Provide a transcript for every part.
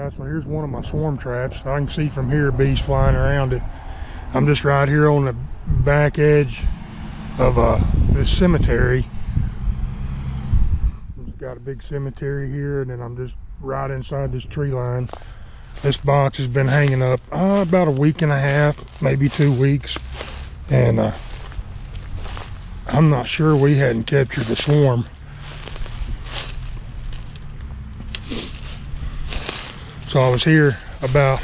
guys, so here's one of my swarm traps. I can see from here bees flying around it. I'm just right here on the back edge of this cemetery. It's got a big cemetery here, and then I'm just right inside this tree line. This box has been hanging up about a week and a half, maybe 2 weeks, and I'm not sure we hadn't captured the swarm. So I was here about,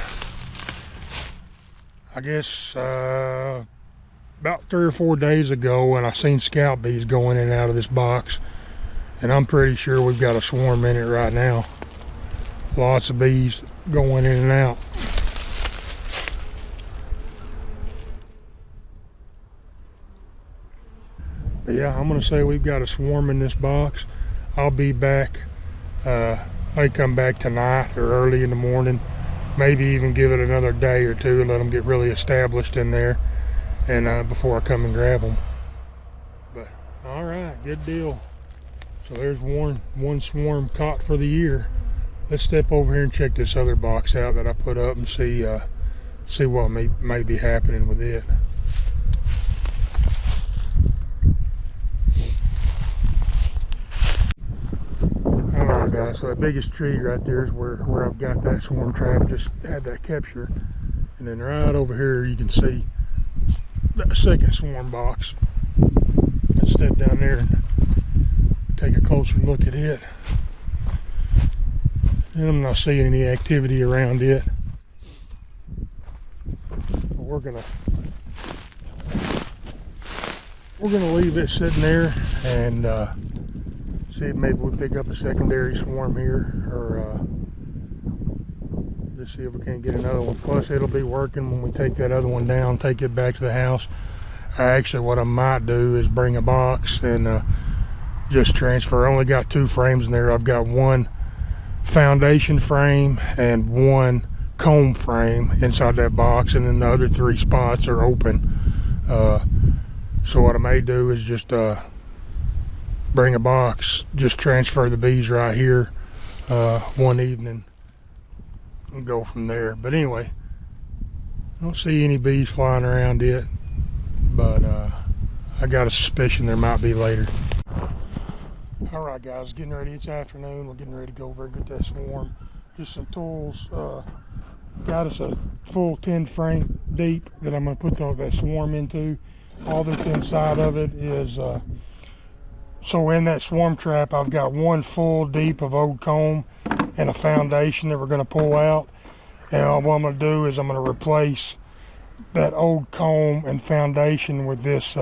I guess, about 3 or 4 days ago, and I seen scout bees going in and out of this box, and I'm pretty sure we've got a swarm in it right now. Lots of bees going in and out. But yeah, I'm gonna say we've got a swarm in this box. I'll be back. I come back tonight or early in the morning, maybe even give it another day or two and let them get really established in there, and before I come and grab them. But all right, good deal. So there's one swarm caught for the year. Let's step over here and check this other box out that I put up and see what may be happening with it. Alright guys, so the biggest tree right there is where I've got that swarm trap, just had that capture. And then right over here you can see that second swarm box. Let's step down there and take a closer look at it. And I'm not seeing any activity around it. But we're gonna leave it sitting there and see if maybe we pick up a secondary swarm here, or just see if we can't get another one. Plus it'll be working when we take that other one down, take it back to the house. Actually, what I might do is bring a box and just transfer. I only got 2 frames in there. I've got one foundation frame and one comb frame inside that box, and then the other 3 spots are open. So what I may do is just bring a box, just transfer the bees right here one evening and go from there. But anyway, I don't see any bees flying around it, but I got a suspicion there might be later. All right guys, getting ready. It's afternoon. We're getting ready to go over and get that swarm. Just some tools. Got us a full 10 frame deep that I'm going to put that swarm into. All that's inside of it is so in that swarm trap I've got 1 full deep of old comb and a foundation that we're going to pull out. And what I'm going to do is I'm going to replace that old comb and foundation with this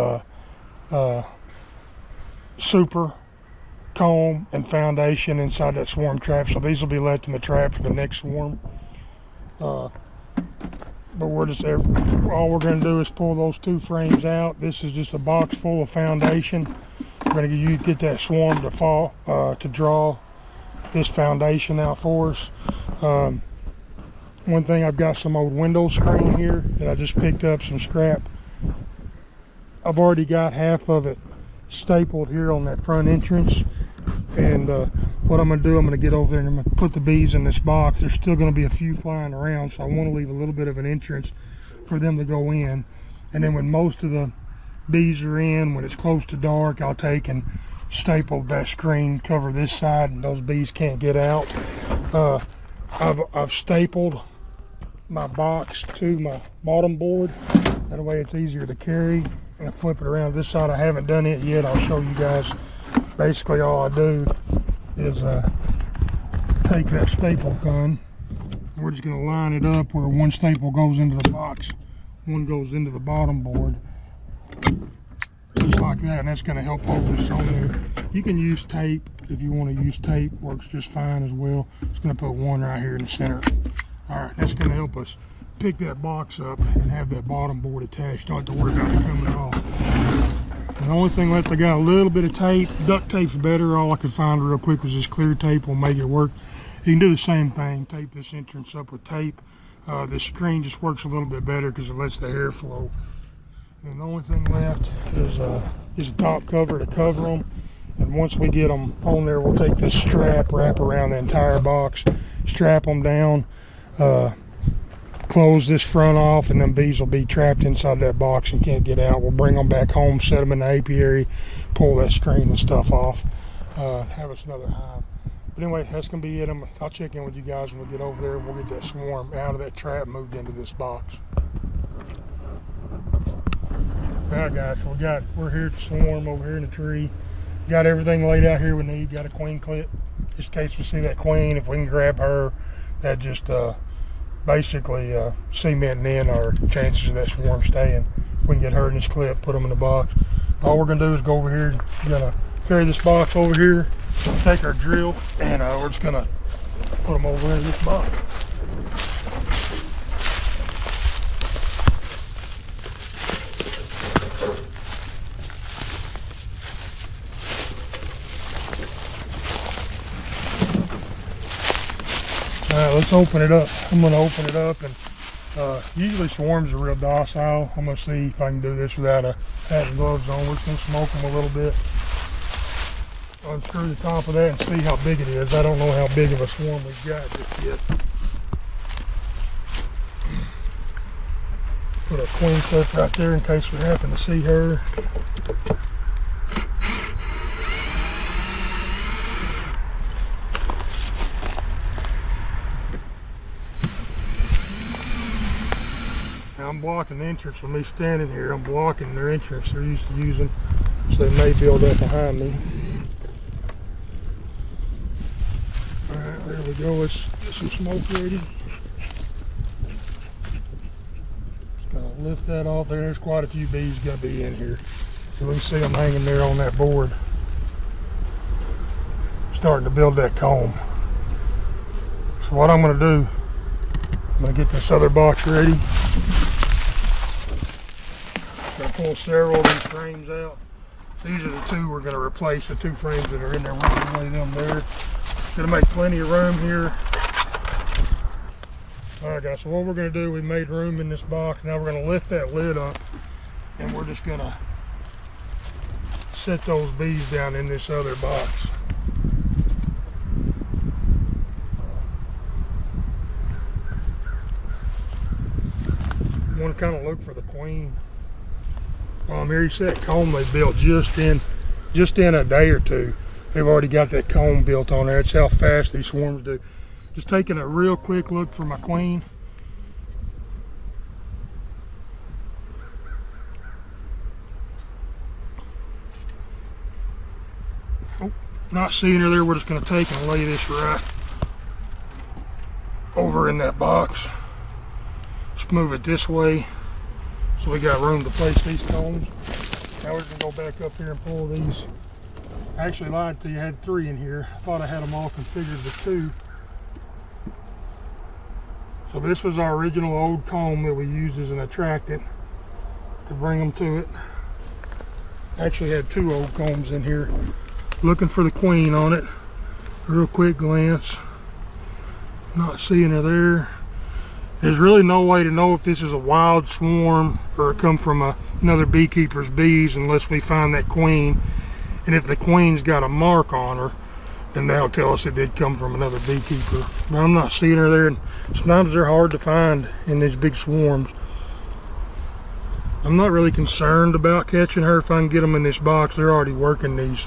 super comb and foundation inside that swarm trap. So these will be left in the trap for the next swarm. But we're just there. All we're going to do is pull those 2 frames out. This is just a box full of foundation. We're going to get that swarm to fall to draw this foundation out for us. One thing, I've got some old window screen here that I just picked up, some scrap. I've already got half of it stapled here on that front entrance, and what I'm going to do, I'm going to get over there and I'm going to put the bees in this box. There's still going to be a few flying around, so I want to leave a little bit of an entrance for them to go in. And then when most of the bees are in, when it's close to dark, I'll take and staple that screen, cover this side, and those bees can't get out. I've stapled my box to my bottom board, that way it's easier to carry. And I flip it around this side. I haven't done it yet. I'll show you guys. Basically all I do is take that staple gun. We're just going to line it up where 1 staple goes into the box, 1 goes into the bottom board, just like that, and that's going to help hold this on there. You can use tape if you want to use tape, works just fine as well. Just going to put 1 right here in the center. All right, that's going to help us pick that box up and have that bottom board attached. Don't have to worry about it coming off. And the only thing left, I got a little bit of tape. Duct tape's better. All I could find real quick was this clear tape. Will make it work. You can do the same thing. Tape this entrance up with tape. This screen just works a little bit better because it lets the air flow. And the only thing left is a top cover to cover them. And once we get them on there, we'll take this strap, wrap around the entire box, strap them down, close this front off, and then bees will be trapped inside that box and can't get out. We'll bring them back home, set them in the apiary, pull that strain and stuff off, have us another hive. But anyway, that's gonna be it. I'll check in with you guys when we get over there. We'll get that swarm out of that trap, moved into this box. All right, guys, so we're here at the swarm over here in the tree. Got everything laid out here we need. Got a queen clip, just in case we see that queen. If we can grab her, that just basically cementing in our chances of that swarm staying. If we can get her in this clip, put them in the box. All we're gonna do is go over here. We're gonna carry this box over here, take our drill, and we're just gonna put them over in this box. Alright, let's open it up. I'm going to open it up, and usually swarms are real docile. I'm going to see if I can do this without a hat and gloves on. We're just going to smoke them a little bit. Unscrew the top of that and see how big it is. I don't know how big of a swarm we've got just yet. Put a queen clip right there in case we happen to see her. I'm blocking the entrance with me standing here. I'm blocking their entrance they're used to using, so they may build up behind me. Alright, there we go. Let's get some smoke ready. Just gonna lift that off there. There's quite a few bees gonna be in here. So we can see them hanging there on that board, starting to build that comb. So what I'm gonna do, I'm gonna get this other box ready. Gonna pull several of these frames out. These are the two we're gonna replace, the two frames that are in there. We're gonna lay them there. Gonna make plenty of room here. Alright guys, so what we're gonna do, we made room in this box. Now we're gonna lift that lid up, and we're just gonna set those bees down in this other box. You wanna kinda look for the queen. Here you see that comb they built just in a day or two. They've already got that comb built on there. That's how fast these swarms do. Just taking a real quick look for my queen. Oh, not seeing her there. We're just going to take and lay this right over in that box. Just move it this way, so we got room to place these combs. Now we're just gonna go back up here and pull these. I actually lied to you, I had 3 in here. I thought I had them all configured with 2. So this was our original old comb that we used as an attractant to bring them to it. I actually had 2 old combs in here. Looking for the queen on it. Real quick glance. Not seeing her there. There's really no way to know if this is a wild swarm or it come from another beekeeper's bees unless we find that queen. And if the queen's got a mark on her, then that'll tell us it did come from another beekeeper. But I'm not seeing her there, and sometimes they're hard to find in these big swarms. I'm not really concerned about catching her if I can get them in this box. They're already working these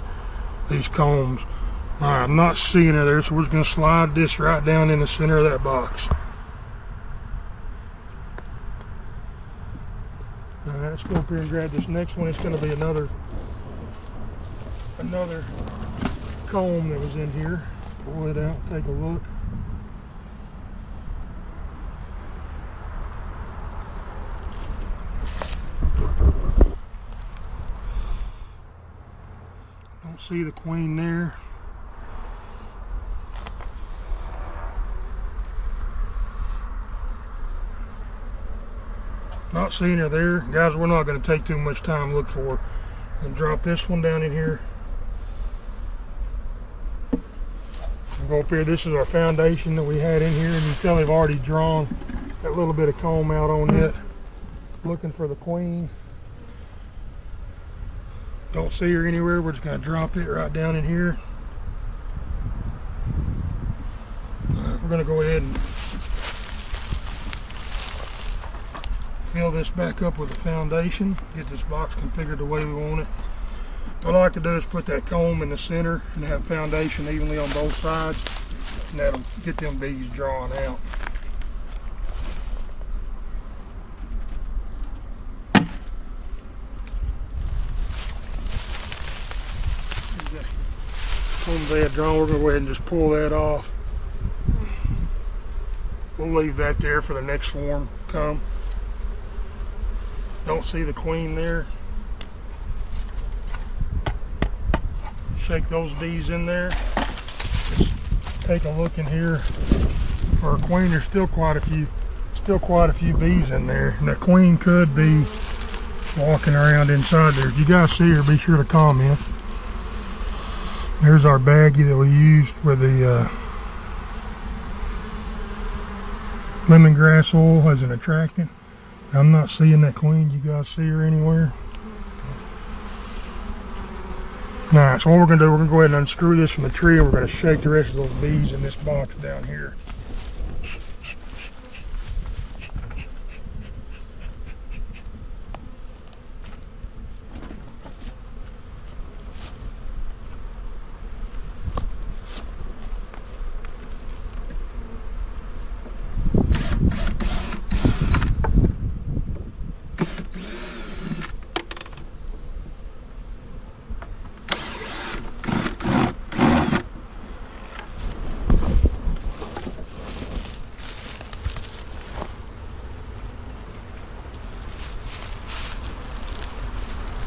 combs. All right, I'm not seeing her there, so we're just gonna slide this right down in the center of that box. Alright, let's go up here and grab this next one. It's going to be another comb that was in here. Pull it out, take a look. Don't see the queen there. Not seeing her there. Guys, we're not going to take too much time to look for her. And drop this one down in here. We'll go up here. This is our foundation that we had in here, and you can tell they've already drawn that little bit of comb out on it. Looking for the queen. Don't see her anywhere. We're just going to drop it right down in here. Alright, we're going to go ahead and fill this back up with a foundation. Get this box configured the way we want it. What I like to do is put that comb in the center and have foundation evenly on both sides, and that'll get them bees drawn out. Comb's that drawn, we're going to go ahead and just pull that off. We'll leave that there for the next swarm to come. Don't see the queen there. Shake those bees in there. Just take a look in here for a queen. There's still quite a few bees in there, and that queen could be walking around inside there. If you guys see her, be sure to comment. There's our baggie that we used with the lemongrass oil as an attractant. I'm not seeing that queen. You guys see her anywhere? Alright, so what we're going to do, we're going to go ahead and unscrew this from the tree, and we're going to shake the rest of those bees in this box down here.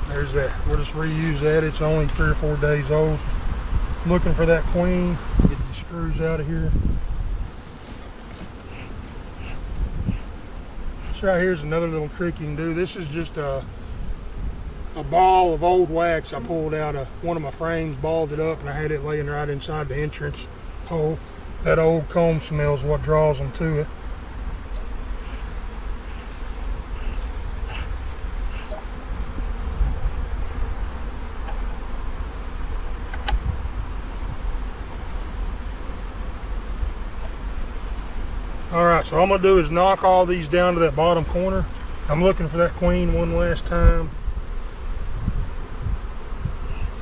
There's that. We'll just reuse that. It's only 3 or 4 days old. Looking for that queen. Get these screws out of here. This right here is another little trick you can do. This is just a ball of old wax I pulled out of one of my frames, balled it up, and I had it laying right inside the entrance hole. That old comb smell is what draws them to it. Alright, so all I'm going to do is knock all these down to that bottom corner. I'm looking for that queen one last time.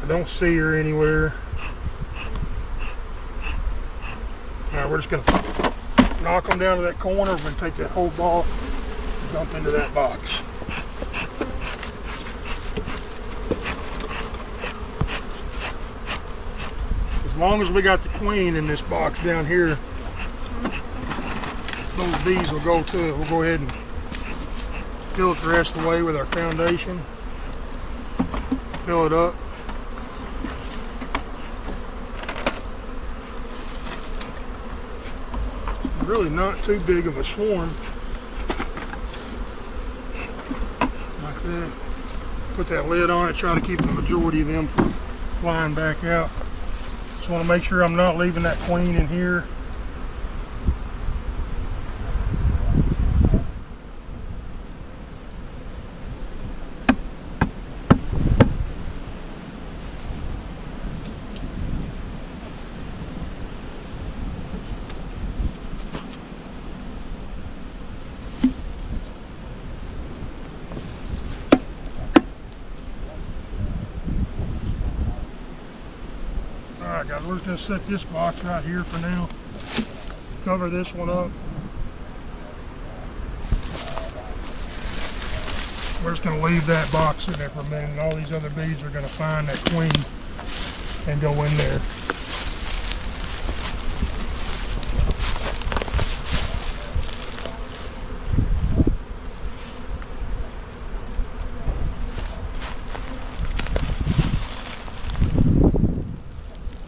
I don't see her anywhere. Alright, we're just going to knock them down to that corner. We're going to take that whole ball and dump into that box. As long as we got the queen in this box down here, those bees will go to it. We'll go ahead and fill it the rest of the way with our foundation. Fill it up. Really not too big of a swarm. Like that. Put that lid on it, try to keep the majority of them from flying back out. Just want to make sure I'm not leaving that queen in here. Alright guys, we're just going to set this box right here for now. Cover this one up. We're just going to leave that box in there for a minute, and all these other bees are going to find that queen and go in there.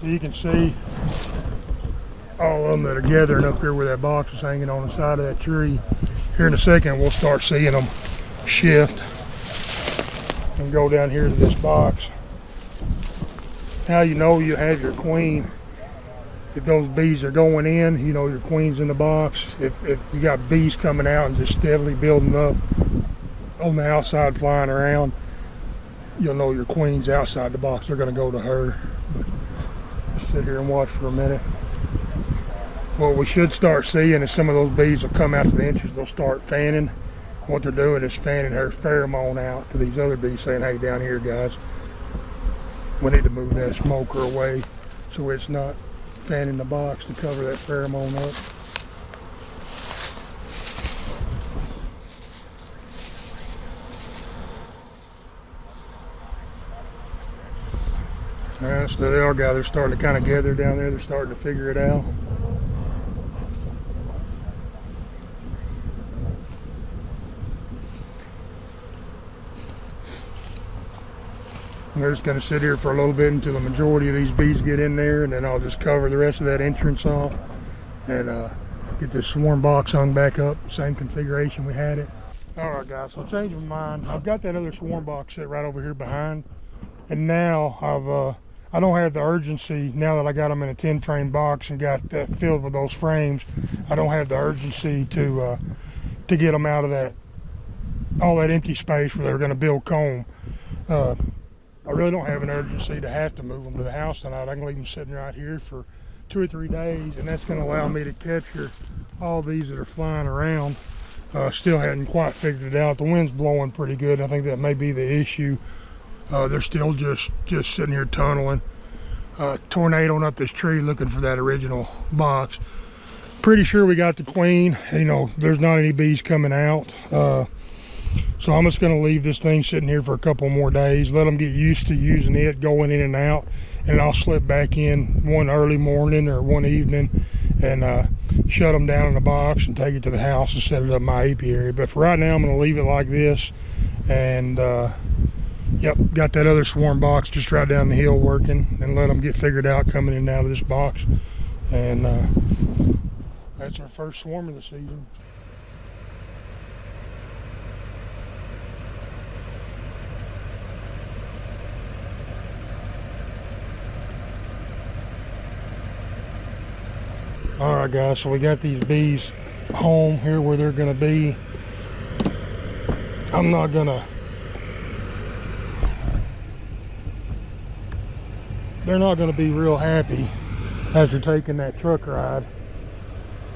You can see all of them that are gathering up here where that box is hanging on the side of that tree. Here in a second we'll start seeing them shift and go down here to this box. How you know you have your queen, if those bees are going in, you know your queen's in the box. If you got bees coming out and just steadily building up on the outside flying around, you'll know your queen's outside the box. They're going to go to her. Just sit here and watch for a minute. What we should start seeing is some of those bees will come out to the entrance. They'll start fanning. What they're doing is fanning her pheromone out to these other bees, saying, hey, down here, guys, we need to move that smoker away so it's not fanning the box to cover that pheromone up. Alright, so they are, guys. They're starting to kind of gather down there. They're starting to figure it out. And they're just going to sit here for a little bit until the majority of these bees get in there, and then I'll just cover the rest of that entrance off and get this swarm box hung back up, same configuration we had it. Alright, guys, so change my mind. I've got that other swarm box set right over here behind, and now I don't have the urgency, now that I got them in a 10 frame box and got filled with those frames. I don't have the urgency to get them out of that, all that empty space where they're going to build comb. I really don't have an urgency to have to move them to the house tonight. I can leave them sitting right here for 2 or 3 days, and that's going to allow me to capture all these that are flying around. Still hadn't quite figured it out. The wind's blowing pretty good. I think that may be the issue. They're still just sitting here tunneling, tornadoing up this tree looking for that original box. Pretty sure we got the queen. You know, there's not any bees coming out. So I'm just going to leave this thing sitting here for a couple more days, let them get used to using it, going in and out, and I'll slip back in one early morning or one evening and shut them down in the box and take it to the house and set it up in my apiary. But for right now, I'm going to leave it like this. And yep, got that other swarm box just right down the hill working, and let them get figured out coming in and out of this box. And that's our first swarm of the season. Alright, guys, so we got these bees home here where they're going to be. They're not going to be real happy after taking that truck ride.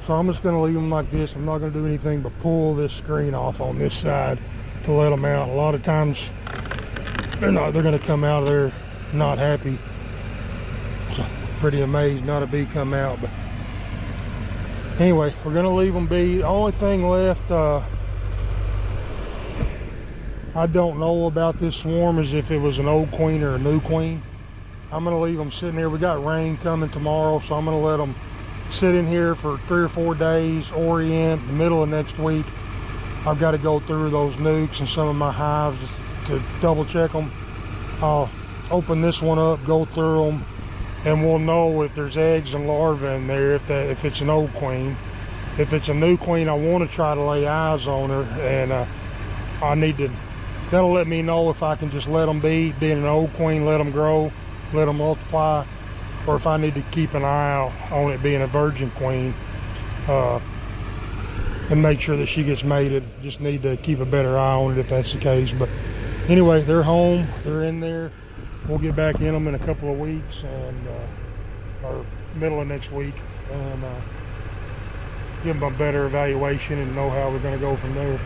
So I'm just going to leave them like this. I'm not going to do anything but pull this screen off on this side to let them out. A lot of times they're going to come out of there not happy. So pretty amazed not a bee come out. But anyway, we're going to leave them be. The only thing left I don't know about this swarm is if it was an old queen or a new queen. I'm going to leave them sitting here. We got rain coming tomorrow, so I'm going to let them sit in here for 3 or 4 days, orient. The middle of next week, I've got to go through those nukes and some of my hives to double check them. I'll open this one up, go through them, and we'll know if there's eggs and larvae in there, if it's an old queen. If it's a new queen, I want to try to lay eyes on her, and that'll let me know if I can just let them be, being an old queen, let them grow, let them multiply, or if I need to keep an eye out on it being a virgin queen, and make sure that she gets mated. Just need to keep a better eye on it if that's the case. But anyway, they're home, they're in there. We'll get back in them in a couple of weeks, and or middle of next week, and give them a better evaluation and know how we're going to go from there.